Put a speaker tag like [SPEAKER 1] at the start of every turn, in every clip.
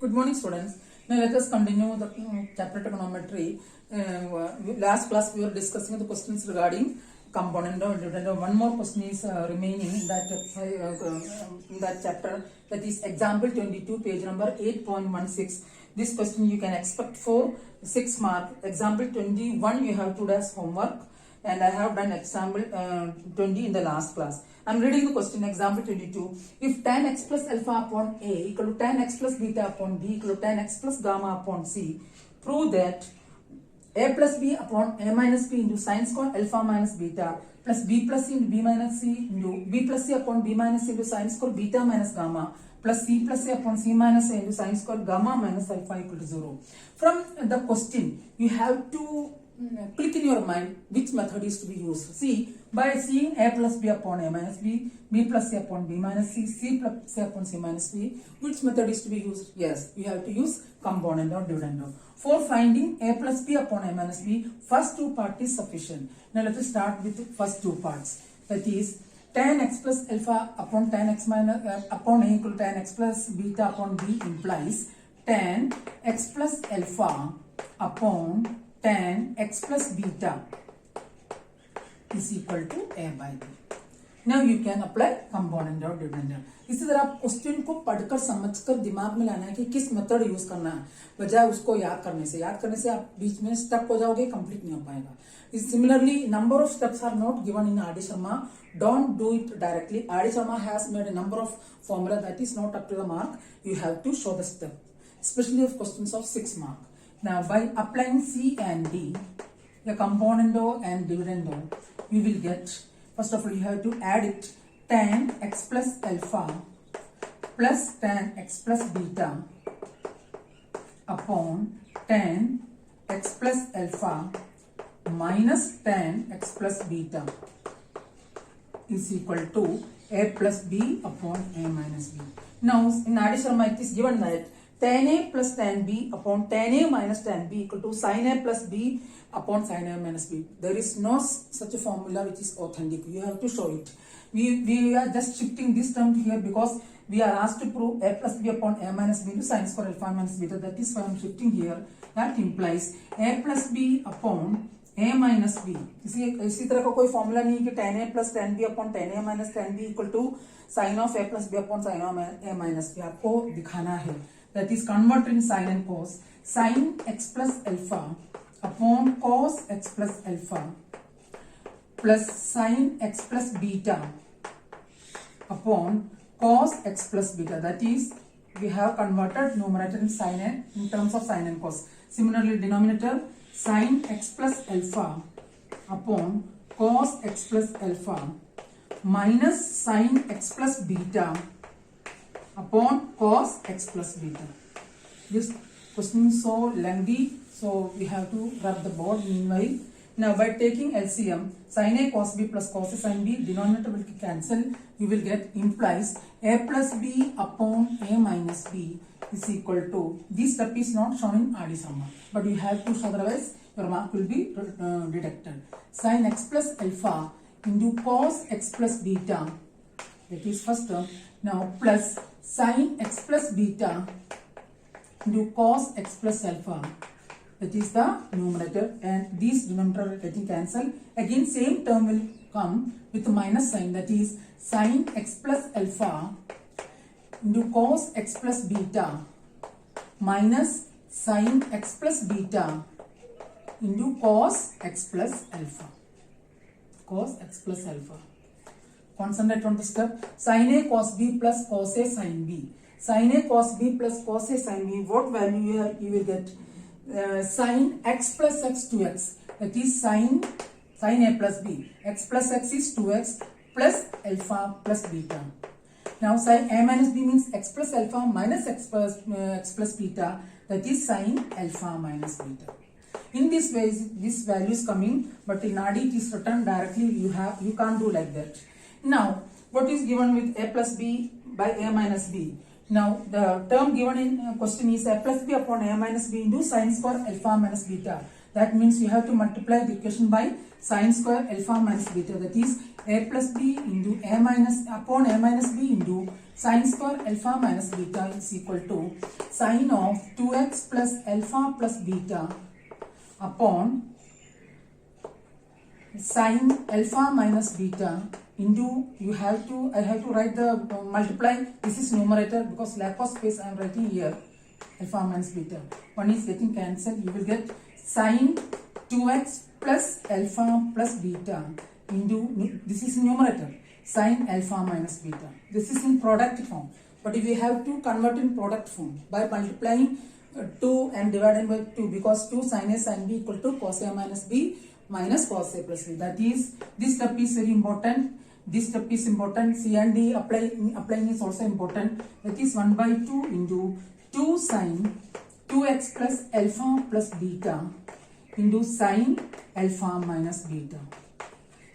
[SPEAKER 1] Good morning, students. Now let us continue the chapter trigonometry. Last class we were discussing the questions regarding component or dividend. One more question is remaining in that chapter. That is example 22, page number 8.16. This question you can expect for 6 mark. Example 21 you have to do as homework, and I have done example 20 in the last class. I am reading the question. Example 22. If tan x plus alpha upon a equal to tan x plus beta upon b equal to tan x plus gamma upon c, prove that a plus b upon a minus b into sin square alpha minus beta plus b plus c into b minus c into b plus c upon b minus c into sin square beta minus gamma plus c plus a upon c minus a into sin square gamma minus alpha equal to 0. From the question, you have to click in your mind which method is to be used. See, by seeing a plus b upon a minus b, b plus c upon b minus c, c plus c upon c minus b, which method is to be used? Yes, you have to use component or dividend. For finding a plus b upon a minus b, first two part is sufficient. Now let us start with the first two parts. That is tan x plus alpha upon tan x minus upon a equal to tan x plus beta upon b implies tan x plus alpha upon tan x plus beta is equal to a by b. Now you can apply component और dividend. इसी तरह आप question को पढ़कर समझकर दिमाग में लाना है कि किस मेथड यूज करना है, बजाय उसको याद करने से आप बीच में स्टक हो जाओगे, कंप्लीट नहीं हो पाएगा. Similarly, number of steps are not given in R.D. Sharma. Don't do it directly. R.D. Sharma has made a number of formula that is not up to the mark. You have to show the step, especially of questions of 6 mark. Now by applying C and D, the componendo and dividendo, you will get, first of all you have to add it, tan x plus alpha plus tan x plus beta upon tan x plus alpha minus tan x plus beta is equal to a plus b upon a minus b. Now in R.D. Sharma it is given that tan a plus tan b upon tan a minus tan b equal to sin a plus b upon sin a minus b. There is no such a formula which is authentic. You have to show it. We are just shifting this term here because we are asked to prove a plus b upon a minus b into sin square alpha minus beta. That is why I am shifting here. That implies a plus b upon a minus b. इसी तरह का कोई formula नहीं कि tan a plus tan b upon tan a minus tan b equal to sin of a plus b upon sin of a minus b. आपको दिखाना है. That is convert in sin and cos. Sin x plus alpha upon cos x plus alpha plus sin x plus beta upon cos x plus beta. That is, we have converted numerator in sin and in terms of sin and cos. Similarly, denominator sin x plus alpha upon cos x plus alpha minus sin x plus beta upon cos x plus beta. This question is so lengthy, so we have to rub the board meanwhile. Now by taking LCM, sin a cos b plus cos a sin b, denominator will cancel. You will get implies a plus b upon a minus b is equal to, this step is not shown in R.D. Sharma, but you have to show, otherwise your mark will be deducted. Sin x plus alpha into cos x plus beta, that is first term. Now plus sin x plus beta into cos x plus alpha, that is the numerator, and these denominator are getting cancelled. Again same term will come with minus sign, that is sin x plus alpha into cos x plus beta minus sin x plus beta into cos x plus alpha. Cos x plus alpha. Concentrate on the step. Sin a cos b plus cos a sin b. Sin a cos b plus cos a sin b. What value you will get? Sin x plus x 2x. That is sin a plus b. X plus x is 2x plus alpha plus beta. Now sin a minus b means x plus alpha minus x plus beta. That is sin alpha minus beta. In this way, this value is coming, but in R.D. it is written directly. You can't do like that. Now, what is given with a plus b by a minus b? Now, the term given in question is a plus b upon a minus b into sin square alpha minus beta. That means you have to multiply the equation by sin square alpha minus beta. That is a plus b into a minus upon a minus b into sine square alpha minus beta is equal to sine of 2x plus alpha plus beta upon sine alpha minus beta into I have to write the multiply. This is numerator because lack of space I am writing here. Alpha minus beta. One is getting cancelled. You will get sine 2x plus alpha plus beta into, this is numerator, sine alpha minus beta. This is in product form. But if you have to convert in product form by multiplying 2 and dividing by 2, because 2 sin A sin B equal to cos A minus B minus cos A plus B. That is, this step is very important. This step is important. C and D applying is also important. That is 1 by 2 into 2 sine 2x plus alpha plus beta into sine alpha minus beta.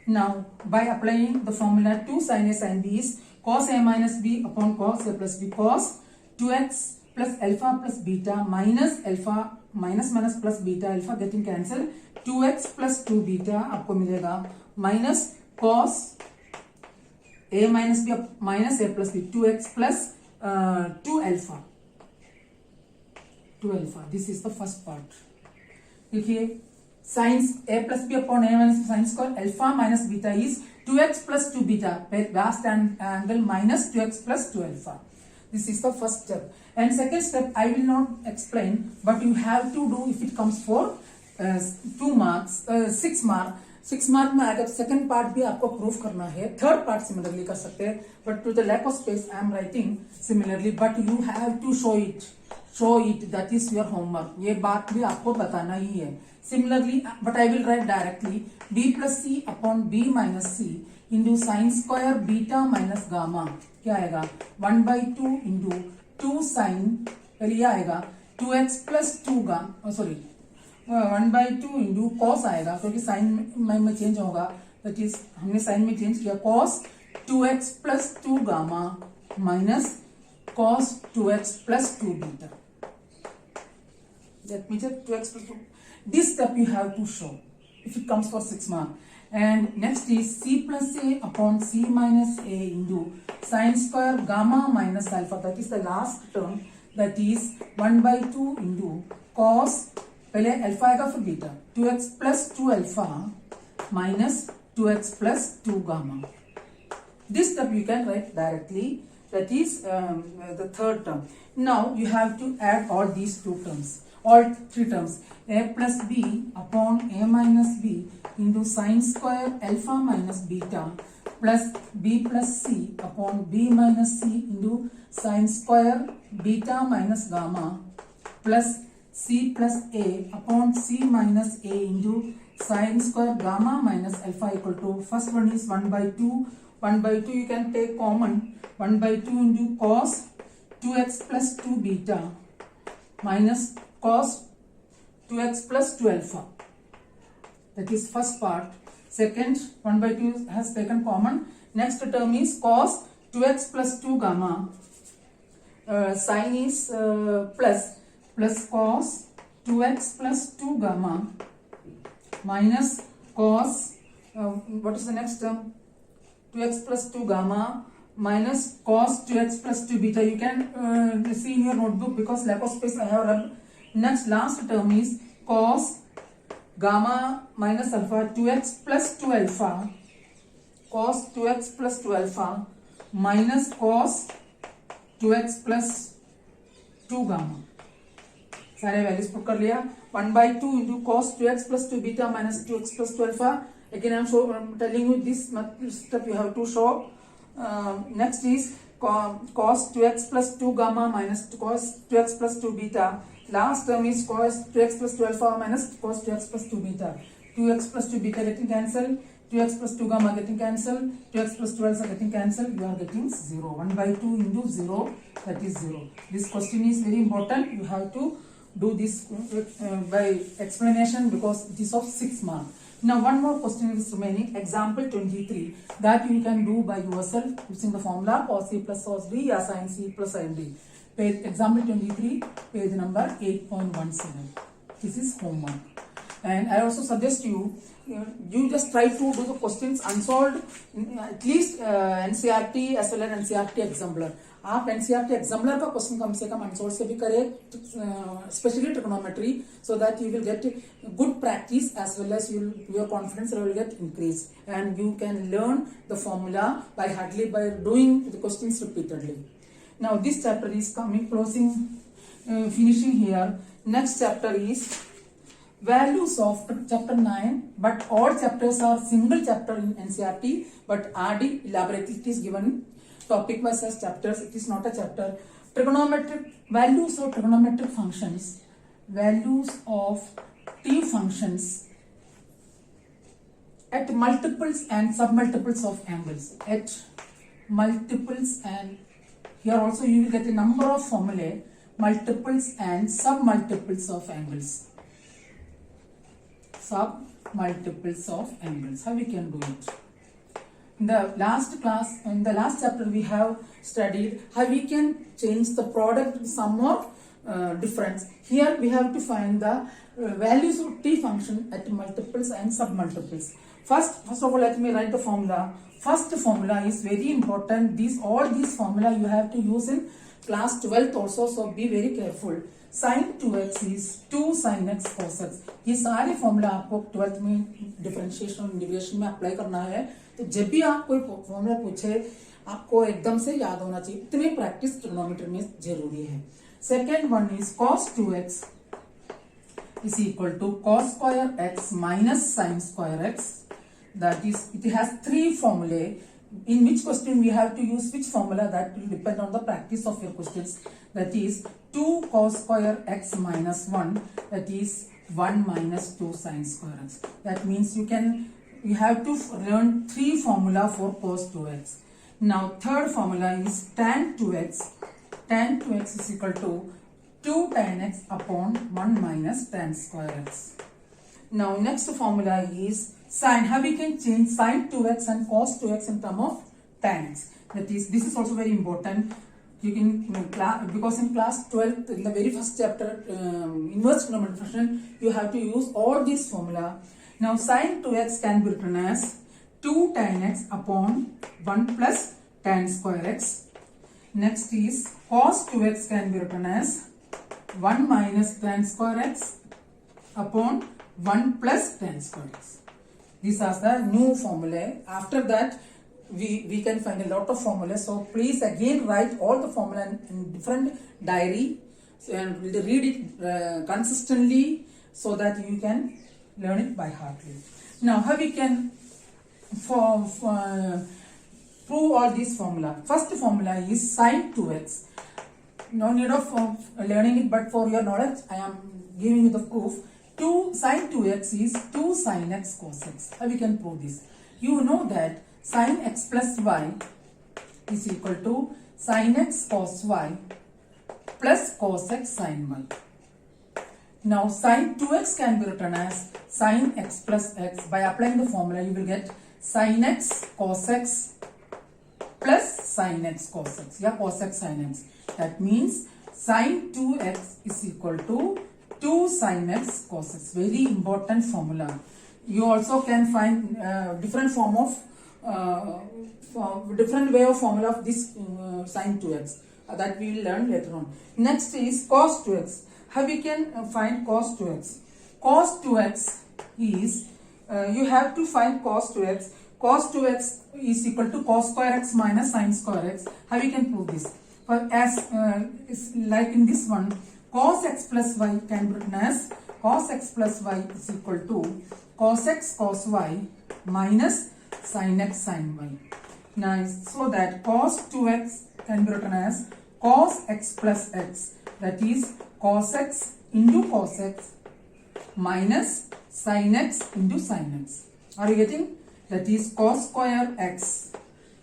[SPEAKER 1] Now, by applying the formula 2 sin A sin B is cos A minus B upon cos A plus B, cos 2x plus alpha plus beta minus alpha minus plus beta alpha getting cancelled, 2x plus 2 beta आपको मिलेगा minus cos A minus B minus A plus B, 2x plus 2 alpha. This is the first part. देखिए sin A plus B upon A minus sin square alpha minus beta is 2x plus 2 beta, vast angle minus 2x plus 2 alpha. This is the first step. And second step I will not explain, but you have to do if it comes for 2 marks, 6 mark. 6 mark में अगर second part भी आपको proof करना है, third part similarly कर सकते हैं, but to the lack of space I am writing similarly, but you have to show it, that is your homework. ये बात भी आपको बताना ही है. Similarly, but I will write directly b plus c upon b minus c into sine square beta minus gamma. क्या आएगा 1 by 2 into 2 sine, पहले ये आएगा 2x plus 2 gamma, sorry 1 by 2 into cos आएगा क्योंकि साइन में चेंज होगा, that is हमने साइन में चेंज किया, cos 2x plus 2 gamma minus cos 2x plus 2 beta. That means 2x plus 2. This step you have to show if it comes for 6 mark. And next is c plus a upon c minus a into sine square gamma minus alpha. That is the last term. That is 1 by 2 into cos, पहले alpha आएगा फिर beta, 2x plus 2 alpha minus 2x plus 2 gamma. This step you can write directly. That is the third term. Now you have to add all these 2 terms, all 3 terms. A plus b upon a minus b into sine square alpha minus beta plus b plus c upon b minus c into sine square beta minus gamma plus c plus a upon c minus a into sine square gamma minus alpha equal to, first one is 1 by 2. 1 by 2 you can take common, 1 by 2 into cos 2x plus 2 beta minus cos 2x plus 2 alpha. That is first part. Second, 1 by 2 has taken common. Next term is cos 2x plus 2 gamma. Sine is plus cos 2x plus 2 gamma minus cos, what is the next term? 2x plus 2 gamma minus cos 2x plus 2 beta. You can see in your notebook because lack of space I have run. Next last term is cos gamma minus alpha 2x plus 2 alpha, cos 2x plus 2 alpha minus cos 2x plus 2 gamma. सारे values put कर लिया. 1 by 2 into cos 2x plus 2 beta minus 2x plus 2 alpha. Again I am telling you this step you have to show. Next is cos 2x plus 2 gamma minus cos 2x plus 2 beta. Last term is cos 2x plus 2 alpha minus cos 2x plus 2 beta. 2x plus 2 beta getting cancelled, 2x plus 2 gamma getting cancelled, 2x plus 2 alpha getting cancelled. You are getting 0. 1 by 2 into 0, that is 0. This question is very important. You have to do this by explanation because it is of 6 mark. Now one more question is remaining, example 23, that you can do by yourself using the formula cos C plus cos D या sin C plus sin D. Page example 23, page number 8.17. This is homework. And I also suggest you just try to do the questions unsolved in at least NCERT as well as NCERT exemplar. आप NCERT exemplar का question कम से कम unsold से भी करें, specially trigonometry, so that you will get good practice as well as your confidence level will get increased, and you can learn the formula by hardly by doing the questions repeatedly. Now this chapter is coming closing, finishing here. Next chapter is values of chapter 9, but all chapters are single chapter in NCERT, but RD elaborately it is given topic wise as chapters. It is not a chapter. Trigonometric values of trigonometric functions, values of t functions at multiples and submultiples of angles, at multiples, and here also you will get a number of formulae, multiples and submultiples of angles, submultiples of angles. How we can do it? In the last class, in the last chapter, we have studied how we can change the product sum or difference. Here we have to find the values of t function at multiples and submultiples. First of all, let me write the formula. First formula is very important. All these formula you have to use in class 12th also, so be very careful. Sin 2x is 2 sin x cos x. ये सारे formula आपको 12th में differentiation और integration में apply करना है. तो जब भी आप कोई फॉर्मूला पूछे आपको एकदम से याद होना चाहिए. इतनी प्रैक्टिस ट्रिग्नोमेट्री में जरूरी है. Second one is cos 2x is equal to cos square x minus sin square x. That is, it has three formulae. In which question we have to use which formula, that will depend on the practice of your questions. That is 2 cos square x minus 1, that is 1 minus 2 sin square x. That means you have to learn three formula for cos 2x. Now third formula is tan 2x. Tan 2x is equal to 2 tan x upon 1 minus tan square x. Now next formula is sin. How we can change sin 2x and cos 2x in terms of tan x. That is, this is also very important. You can because in class 12th, in the very first chapter, inverse trigonometric function, you have to use all these formula. Now sin 2x can be written as 2 tan x upon 1 plus tan square x. Next is cos 2x can be written as 1 minus tan square x upon 1 plus tan square x. These are the new formulae. After that, we can find a lot of formulas. So please again write all the formula in different diary and read it consistently so that you can learn it by heartly. Now how we can prove all these formula. First formula is sin 2x. No need of learning it, but for your knowledge I am giving you the proof. 2 sin 2x is 2 sin x cos x. How we can prove this? You know that sin x plus y is equal to sin x cos y plus cos x sin y. Now sin 2x can be written as sin x plus x. By applying the formula you will get sin x cos x plus sin x cos x. Yeah, cos x sin x. That means sin 2x is equal to 2 sin x cos x. Very important formula. You also can find different form of different way of formula of this sin 2x that we will learn later on. Next is cos 2x. How we can find cos 2x? Cos 2x is you have to find cos 2x. Cos 2x is equal to cos square x minus sin square x. How we can prove this? For as is like in this one, cos x plus y can be written as cos x plus y is equal to cos x cos y minus sin x sin y. Now, so that cos 2x can be written as cos x plus x, that is cos x into cos x minus sin x into sin x. Are you getting? That is cos square x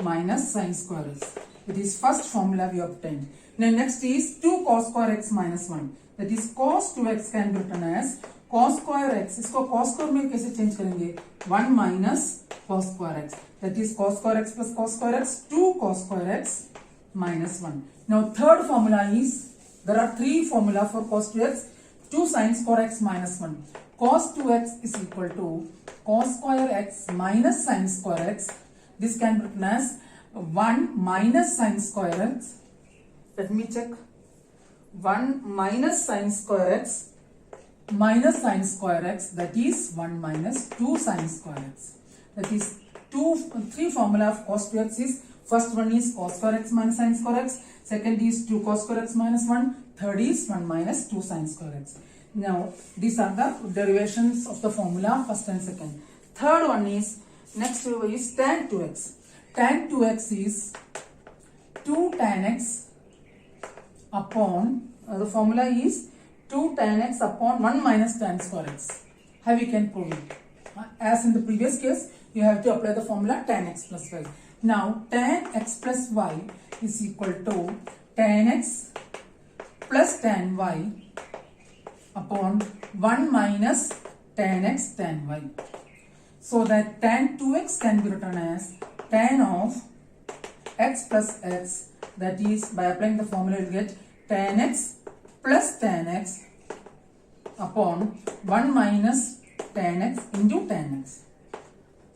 [SPEAKER 1] minus sin square x. It is first formula we obtained. Now next is 2 cos square x minus 1. That is cos 2x can be written as cos square x. इसको cos square में कैसे change करेंगे? 1 minus cos square x. That is cos square x plus cos square x, 2 cos square x minus 1. Now third formula is, there are three formula for cos 2x. 2 sin square x minus 1. Cos 2x is equal to cos square x minus sin square x. This can be written as 1 minus sin square x. Let me check. 1 minus sin square x minus sin square x, that is 1 minus 2 sin square x. That is three formula of cos 2x is, first one is cos square x minus sin square x, second is 2 cos square x minus 1, third is 1 minus 2 sin square x. Now these are the derivations of the formula first and second. Third one is, next is tan 2x. Tan 2x is 2 tan x upon, the formula is 2 tan x upon 1 minus tan square x. How we can prove it? As in the previous case, you have to apply the formula tan x plus y. Now tan x plus y is equal to tan x plus tan y upon 1 minus tan x tan y. So that tan 2x can be written as tan of x plus x, that is, by applying the formula you will get tan x plus tan x upon 1 minus tan x into tan x.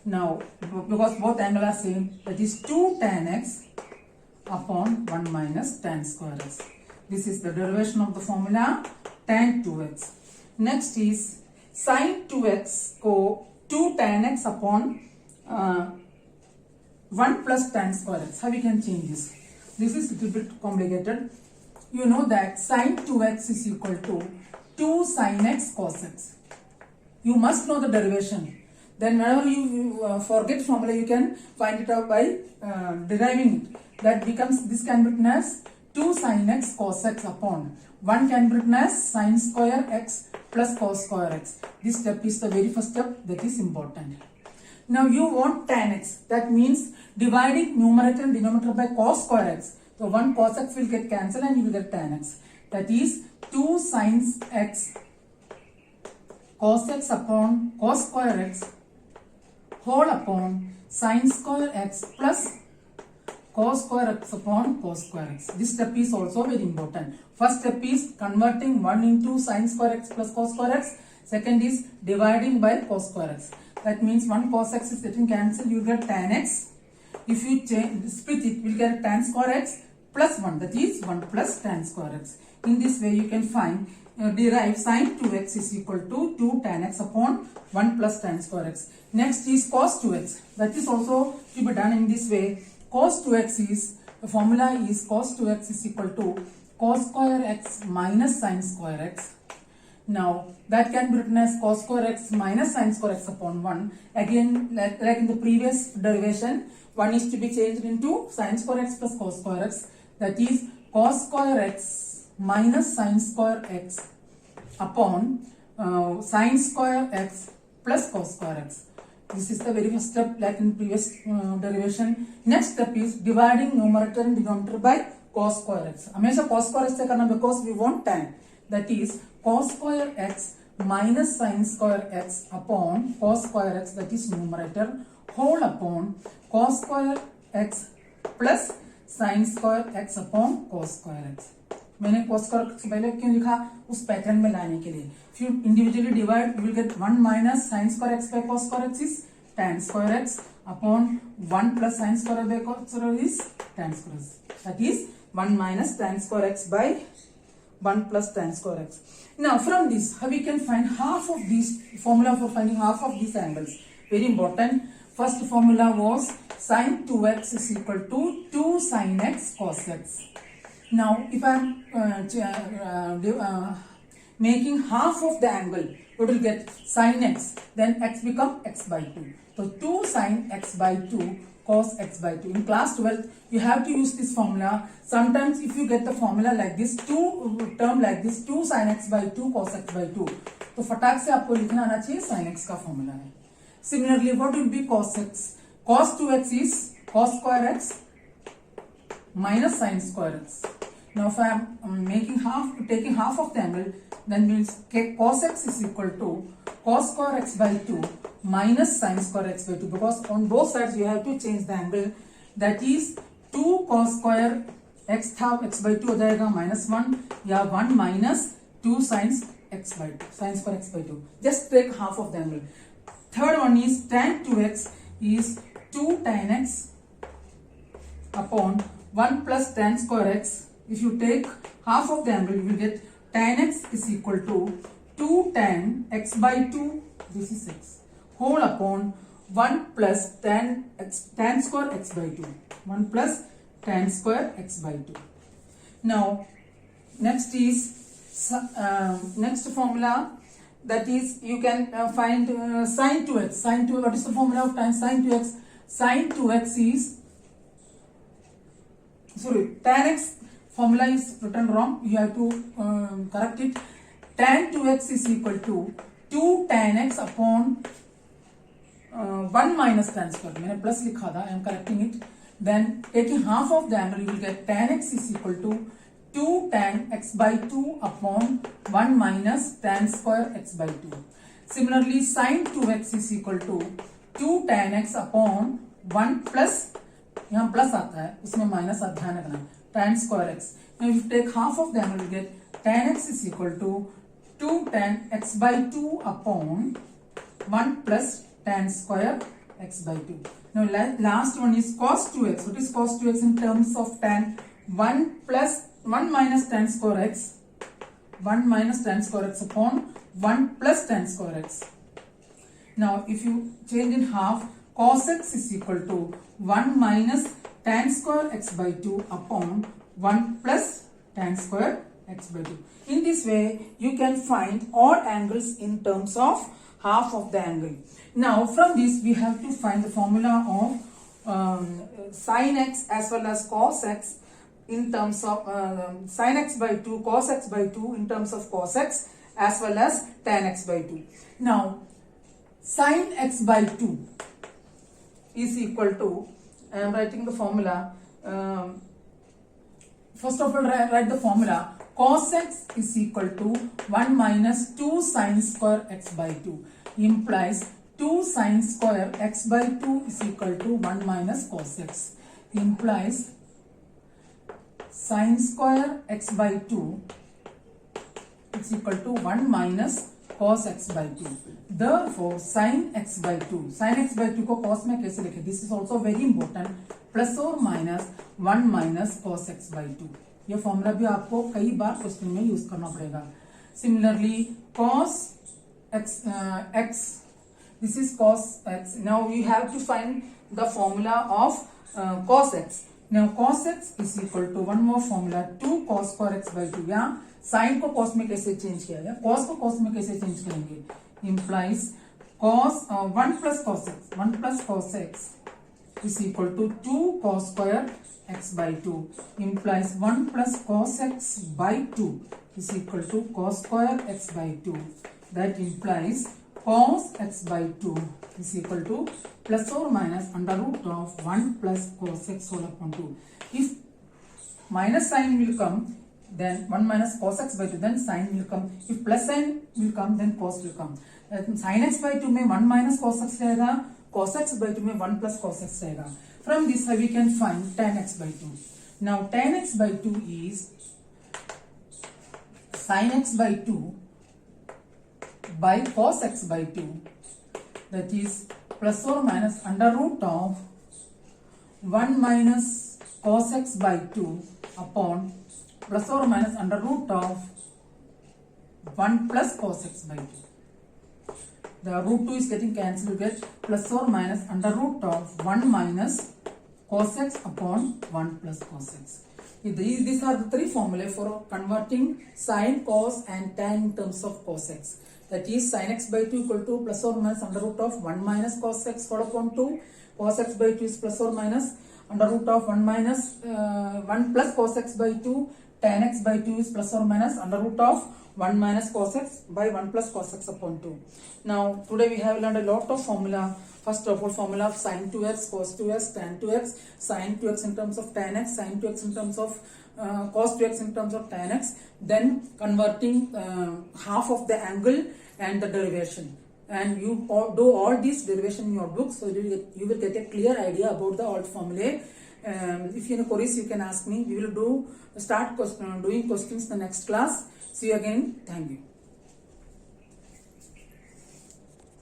[SPEAKER 1] Now because both angles are same, that is 2 tan x upon 1 minus tan square x. This is the derivation of the formula tan 2x. Next is sin 2x, 2 tan x upon 1 plus tan square x. How we can change this? This is a little bit complicated. You know that sin 2x is equal to 2 sin x cos x. You must know the derivation. Then whenever you forget formula, you can find it out by deriving it. That becomes, this can be written as 2 sin x cos x upon 1 can be written as sin square x plus cos square x. This step is the very first step, that is important. Now you want tan x. That means dividing numerator and denominator by cos square x. So 1 cos x will get cancelled and you will get tan x. That is 2 sin x cos x upon cos square x whole upon sin square x plus cos square x upon cos square x. This step is also very important. First step is converting 1 into sin square x plus cos square x. Second is dividing by cos square x. That means 1 cos x is getting cancelled, you get tan x. If you split it, you will get tan square x plus 1, that is 1 plus tan square x. In this way you can find, derive sin 2x is equal to 2 tan x upon 1 plus tan square x. Next is cos 2x. That is also to be done in this way. Cos 2x is, the formula is cos 2x is equal to cos square x minus sin square x. Now that can be written as cos square x minus sin square x upon 1. Again, like in the previous derivation, 1 is to be changed into sin square x plus cos square x. That is cos square x minus sin square x upon sin square x plus cos square x. This is the very first step, like in previous derivation. Next step is dividing numerator and denominator by cos square x. हमेशा cos square x से करना, because we want tan. That is cos square x minus sin square x upon cos square x, that is numerator, whole upon cos square x plus sin square x upon cos square x. मैंने cos square x पहले क्यों लिखा? उस pattern में लाने के लिए. If you individually divide, you will get 1 minus sin square x by cos square x is tan square x upon 1 plus sin square by cos square is tan square x. That is 1 minus tan square x by 1 plus tan square x. Now from this, how we can find half of these, formula for finding half of these angles. Very important. First formula was sin 2x is equal to 2 sin x cos x. Now if I am making half of the angle, you will get sin x, then x become x by 2. So 2 sin x by 2 cos x by 2. In class 12, you have to use this formula. Sometimes if you get the formula like this, 2 term like this, 2 sin x by 2 cos x by 2, तो फटाक से आपको लिखना आना चाहिए sin x का formula है. Similarly, what will be cos x? Cos 2x is cos square x minus sin square x. Now if I am taking half of the angle, then means cos x is equal to cos square x by 2 minus sin square x by 2, because on both sides you have to change the angle. That is 2 cos square x था, x by 2 हो जाएगा -1, या 1 minus 2 sin x by 2. Sin square x by 2. Just take half of the angle. Third one is tan 2x is 2 tan x upon 1 plus tan square x. If you take half of the angle, you will get tan x is equal to 2 tan x by 2, this is x, whole upon 1 plus tan square x by 2. 1 plus tan square x by 2. Now, next is next formula, that is you can find sin 2x. Sin 2, what is the formula of tan sin 2x? Sin 2x is, sorry, tan x formula is written wrong. You have to correct it. Tan 2x is equal to 2 tan x upon 1 minus tan square. मैंने plus लिखा था, I am correcting it. Then taking half of the angle, you will get tan x is equal to 2 tan x by 2 upon 1 minus tan square x by 2. Similarly, sin 2x is equal to 2 tan x upon 1 plus, यहाँ plus आता है, उसमें minus आप ध्यान रखना, tan square x. Now if you take half of the angle, you get tan x is equal to 2 tan x by 2 upon 1 plus tan square x by 2. Now last one is cos 2x. What is cos 2x in terms of tan? 1 minus tan square x, 1 minus tan square x upon 1 plus tan square x. Now if you change in half, cos x is equal to 1 minus tan square x by 2 upon 1 plus tan square x by 2. In this way, you can find all angles in terms of half of the angle. Now from this, we have to find the formula of sin x as well as cos x in terms of sin x by 2, cos x by 2 in terms of cos x as well as tan x by 2. Now, sin x by 2 is equal to, I am writing the formula, first of all write the formula, cos x is equal to 1 minus 2 sin square x by 2 implies 2 sin square x by 2 is equal to 1 minus cos x implies sin square x by 2 is equal to 1 minus cos x by 2. Therefore, sin x by 2 को cos में कैसे लिखे? This is also very important. Plus or minus 1 minus cos x by 2. ये formula भी आपको कई बार question में use करना पड़ेगा. Similarly, cos x, this is cos x. Now you have to find the formula of cos x. Now cos x is equal to one more formula, 2 cos square x by 2. यहाँ sin को cos में कैसे change किया या cos को cos में कैसे change करेंगे? Implies cos 1 plus cos x is equal to 2 cos square x by 2 implies 1 plus cos x by 2 is equal to cos square x by 2. That implies cos x by 2 is equal to plus or minus under root of 1 plus cos x whole upon 2. If minus sign will come, then 1 minus cos x by 2, then sin will come. If plus sign will come, then cos will come. Sin x by 2 में 1 minus cos x रहेगा, cos x by 2 में 1 plus cos x रहेगा. From this we can find tan x by 2. Now tan x by 2 is sin x by 2 by cos x by 2, that is plus or minus under root of 1 minus cos x by 2 upon plus or minus under root of 1 plus cos x by 2. The root 2 is getting cancelled, you get plus or minus under root of 1 minus cos x upon 1 plus cos x. These are the three formulae for converting sin, cos and tan in terms of cos x. That is sin x by 2 equal to plus or minus under root of 1 minus cos x whole upon 2. Cos x by 2 is plus or minus under root of 1 minus 1 plus cos x by 2. Tan x by 2 is plus or minus under root of 1 minus cos x by 1 plus cos x upon 2. Now today we have learned a lot of formula. First of all, formula of sin 2x, cos 2x, tan 2x, sin 2x in terms of tan x, sin 2x in terms of cos 2x in terms of tan x. Then converting half of the angle and the derivation. And you do all these derivation in your book, so you will get a clear idea about the all formulae. If you have queries, you can ask me. We will start doing questions in the next class. See you again. Thank you.